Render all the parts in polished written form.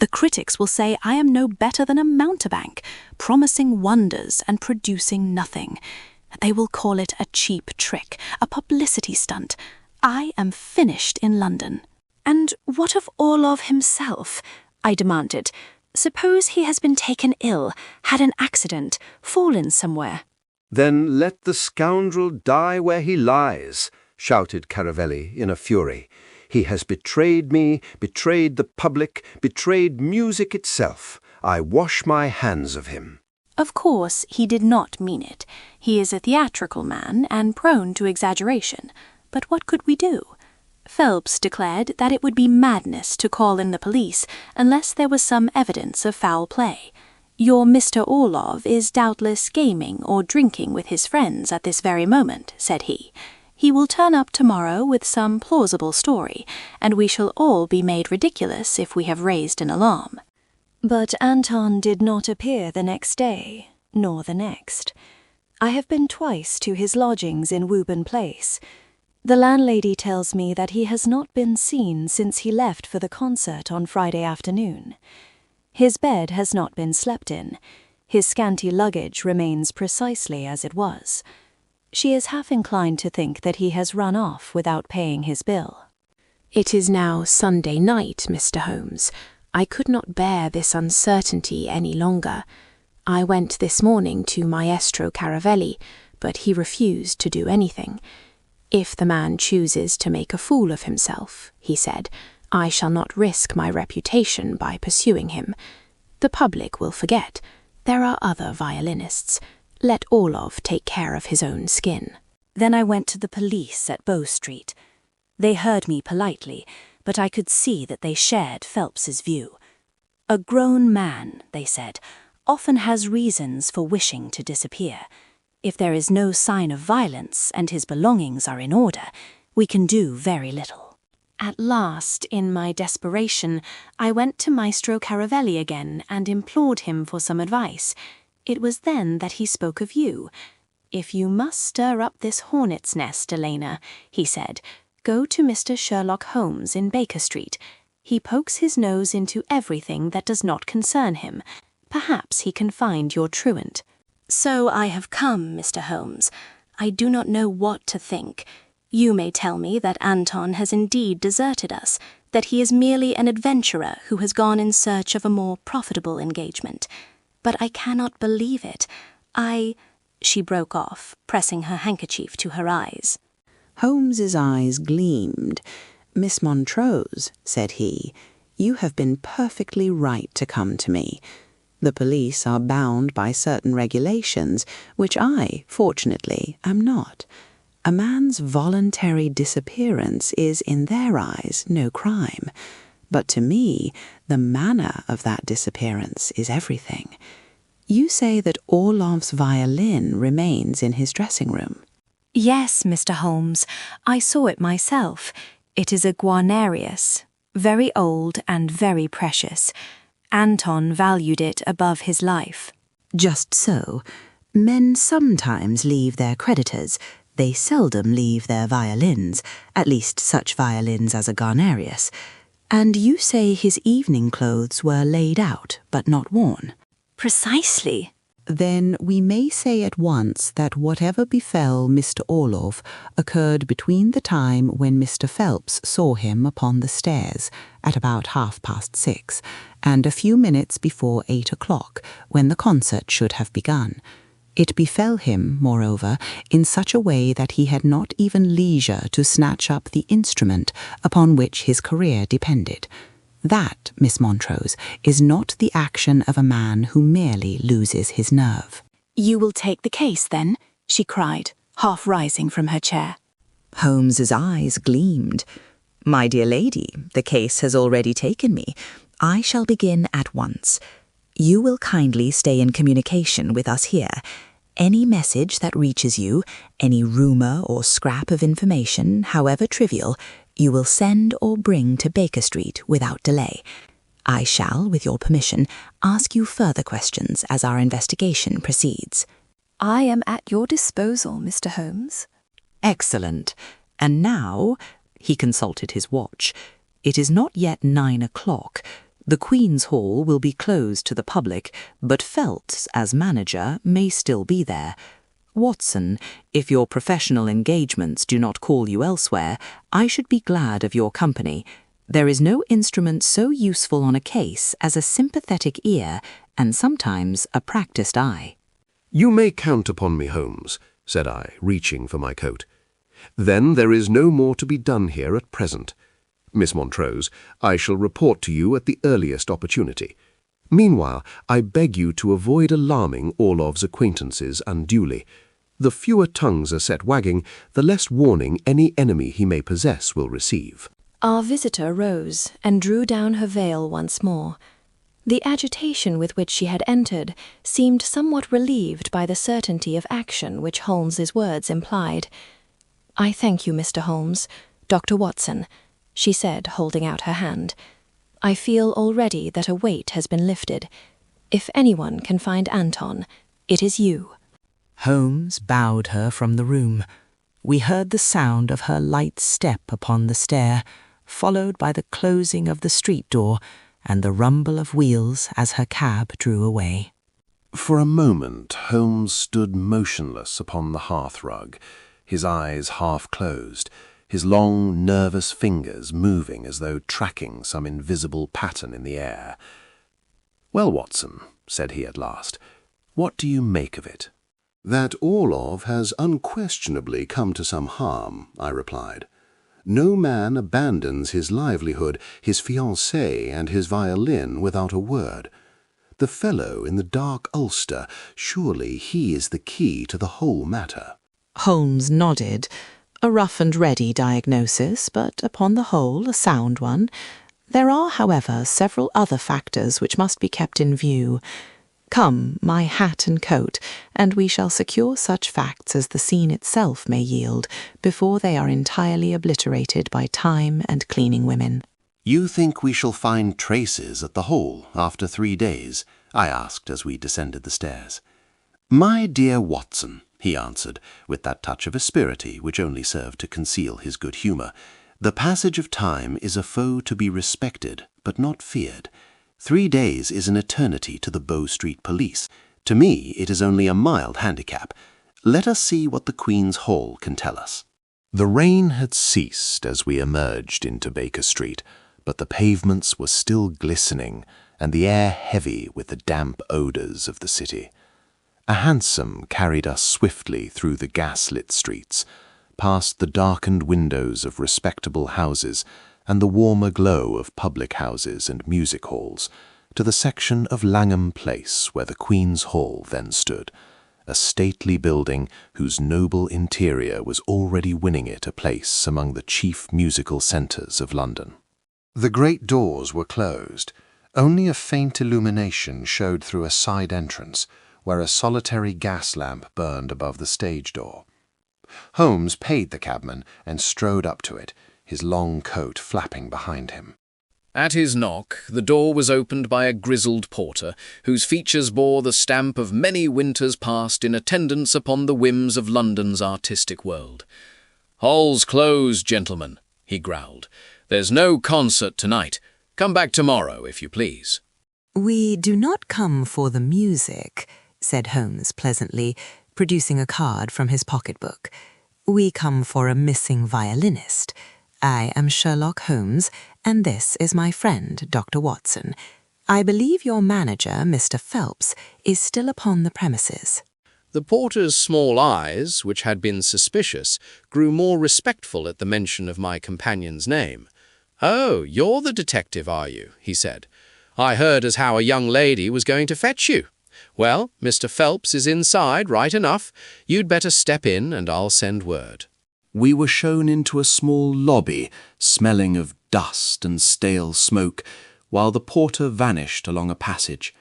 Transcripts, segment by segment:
The critics will say I am no better than a mountebank, promising wonders and producing nothing. They will call it a cheap trick, a publicity stunt. I am finished in London." "And what of Orlov himself?" I demanded. "Suppose he has been taken ill, had an accident, fallen somewhere." "Then let the scoundrel die where he lies," shouted Caravelli in a fury. "He has betrayed me, betrayed the public, betrayed music itself. I wash my hands of him." Of course, he did not mean it. He is a theatrical man and prone to exaggeration. But what could we do? Phelps declared that it would be madness to call in the police unless there was some evidence of foul play. "Your Mr. Orlov is doubtless gaming or drinking with his friends at this very moment," said he. "He will turn up tomorrow with some plausible story, and we shall all be made ridiculous if we have raised an alarm." But Anton did not appear the next day, nor the next. I have been twice to his lodgings in Woburn Place. The landlady tells me that he has not been seen since he left for the concert on Friday afternoon. His bed has not been slept in. His scanty luggage remains precisely as it was. She is half inclined to think that he has run off without paying his bill. "It is now Sunday night, Mr. Holmes. I could not bear this uncertainty any longer. I went this morning to Maestro Caravelli, but he refused to do anything. 'If the man chooses to make a fool of himself,' he said, 'I shall not risk my reputation by pursuing him. The public will forget. There are other violinists. Let Orlov take care of his own skin.' Then I went to the police at Bow Street. They heard me politely, but I could see that they shared Phelps's view. A grown man, they said, often has reasons for wishing to disappear. If there is no sign of violence and his belongings are in order, we can do very little. At last, in my desperation, I went to Maestro Caravelli again and implored him for some advice. It was then that he spoke of you. 'If you must stir up this hornet's nest, Elena,' he said, 'go to Mr. Sherlock Holmes in Baker Street. He pokes his nose into everything that does not concern him. Perhaps he can find your truant.' So I have come, Mr. Holmes. I do not know what to think. You may tell me that Anton has indeed deserted us, that he is merely an adventurer who has gone in search of a more profitable engagement. But I cannot believe it. She broke off, pressing her handkerchief to her eyes. Holmes's eyes gleamed. "Miss Montrose," said he, "you have been perfectly right to come to me. The police are bound by certain regulations, which I, fortunately, am not. A man's voluntary disappearance is, in their eyes, no crime. But to me, the manner of that disappearance is everything. You say that Orlov's violin remains in his dressing room." "Yes, Mr. Holmes, I saw it myself. It is a Guarnerius, very old and very precious. Anton valued it above his life." "Just so. Men sometimes leave their creditors. They seldom leave their violins, at least such violins as a Guarnerius. And you say his evening clothes were laid out, but not worn?" "Precisely." "Then we may say at once that whatever befell Mr. Orlov occurred between the time when Mr. Phelps saw him upon the stairs at about 6:30 and a few minutes before 8 o'clock, when the concert should have begun. It befell him, moreover, in such a way that he had not even leisure to snatch up the instrument upon which his career depended. That, Miss Montrose, is not the action of a man who merely loses his nerve." "You will take the case, then?" she cried, half rising from her chair. Holmes's eyes gleamed. "My dear lady, the case has already taken me. I shall begin at once. You will kindly stay in communication with us here. Any message that reaches you, any rumour or scrap of information, however trivial, you will send or bring to Baker Street without delay. I shall, with your permission, ask you further questions as our investigation proceeds." "I am at your disposal, Mr. Holmes." "Excellent. And now," he consulted his watch, "it is not yet 9 o'clock. The Queen's Hall will be closed to the public, but Phelps, as manager, may still be there. Watson, if your professional engagements do not call you elsewhere, I should be glad of your company. There is no instrument so useful on a case as a sympathetic ear and sometimes a practised eye. "You may count upon me, Holmes," said I, reaching for my coat. "Then there is no more to be done here at present. Miss Montrose, I shall report to you at the earliest opportunity. Meanwhile, I beg you to avoid alarming Orlov's acquaintances unduly. The fewer tongues are set wagging, the less warning any enemy he may possess will receive." Our visitor rose and drew down her veil once more. The agitation with which she had entered seemed somewhat relieved by the certainty of action which Holmes's words implied. "I thank you, Mr. Holmes. Dr. Watson," she said, holding out her hand. "I feel already that a weight has been lifted. If anyone can find Anton, it is you." Holmes bowed her from the room. We heard the sound of her light step upon the stair, followed by the closing of the street door and the rumble of wheels as her cab drew away. For a moment Holmes stood motionless upon the hearth-rug, his eyes half closed, his long, nervous fingers moving as though tracking some invisible pattern in the air. "Well, Watson," said he at last, "what do you make of it?" "That Orlov has unquestionably come to some harm," I replied. "No man abandons his livelihood, his fiancée, and his violin without a word. The fellow in the dark ulster, surely he is the key to the whole matter." Holmes nodded. A rough and ready diagnosis, but upon the whole a sound one. There are, however, several other factors which must be kept in view. Come, my hat and coat, and we shall secure such facts as the scene itself may yield before they are entirely obliterated by time and cleaning women. "You think we shall find traces at the Hall after 3 days?" I asked as we descended the stairs. "My dear Watson," he answered, with that touch of asperity which only served to conceal his good humour, "the passage of time is a foe to be respected, but not feared. 3 days is an eternity to the Bow Street police. To me it is only a mild handicap. Let us see what the Queen's Hall can tell us." The rain had ceased as we emerged into Baker Street, but the pavements were still glistening and the air heavy with the damp odours of the city. A hansom carried us swiftly through the gas-lit streets, past the darkened windows of respectable houses and the warmer glow of public houses and music halls, to the section of Langham Place where the Queen's Hall then stood, a stately building whose noble interior was already winning it a place among the chief musical centres of London. The great doors were closed. Only a faint illumination showed through a side entrance, where a solitary gas lamp burned above the stage door. Holmes paid the cabman and strode up to it, his long coat flapping behind him. At his knock, the door was opened by a grizzled porter, whose features bore the stamp of many winters passed in attendance upon the whims of London's artistic world. "Hall's closed, gentlemen," he growled. "There's no concert tonight. Come back tomorrow, if you please." "We do not come for the music," said Holmes pleasantly, producing a card from his pocketbook. "We come for a missing violinist. I am Sherlock Holmes, and this is my friend, Dr. Watson. I believe your manager, Mr. Phelps, is still upon the premises." The porter's small eyes, which had been suspicious, grew more respectful at the mention of my companion's name. "Oh, you're the detective, are you?" he said. "I heard as how a young lady was going to fetch you. Well, Mr. Phelps is inside, right enough. You'd better step in, and I'll send word." We were shown into a small lobby, smelling of dust and stale smoke, while the porter vanished along a passage.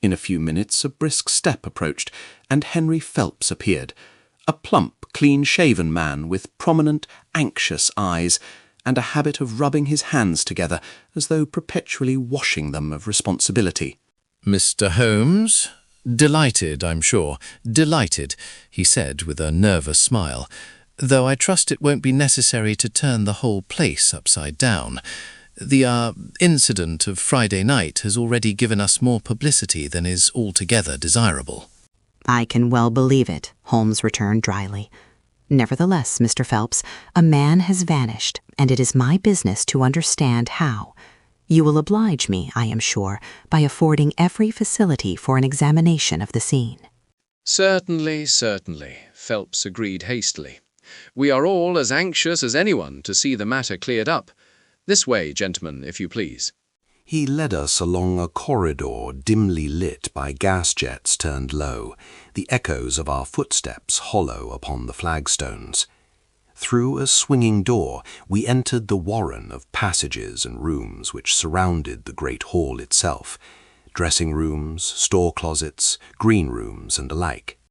In a few minutes a brisk step approached, and Henry Phelps appeared, a plump, clean-shaven man with prominent, anxious eyes, and a habit of rubbing his hands together as though perpetually washing them of responsibility. "Mr. Holmes? Delighted, I'm sure. Delighted," he said with a nervous smile, "though I trust it won't be necessary to turn the whole place upside down. The incident of Friday night has already given us more publicity than is altogether desirable." "I can well believe it," Holmes returned dryly. "Nevertheless, Mr. Phelps, a man has vanished, and it is my business to understand how. You will oblige me, I am sure, by affording every facility for an examination of the scene." "Certainly, certainly," Phelps agreed hastily. "We are all as anxious as anyone to see the matter cleared up. This way, gentlemen, if you please." He led us along a corridor dimly lit by gas jets turned low, the echoes of our footsteps hollow upon the flagstones. Through a swinging door we entered the warren of passages and rooms which surrounded the great hall itself, dressing rooms, store closets, green rooms, and the like.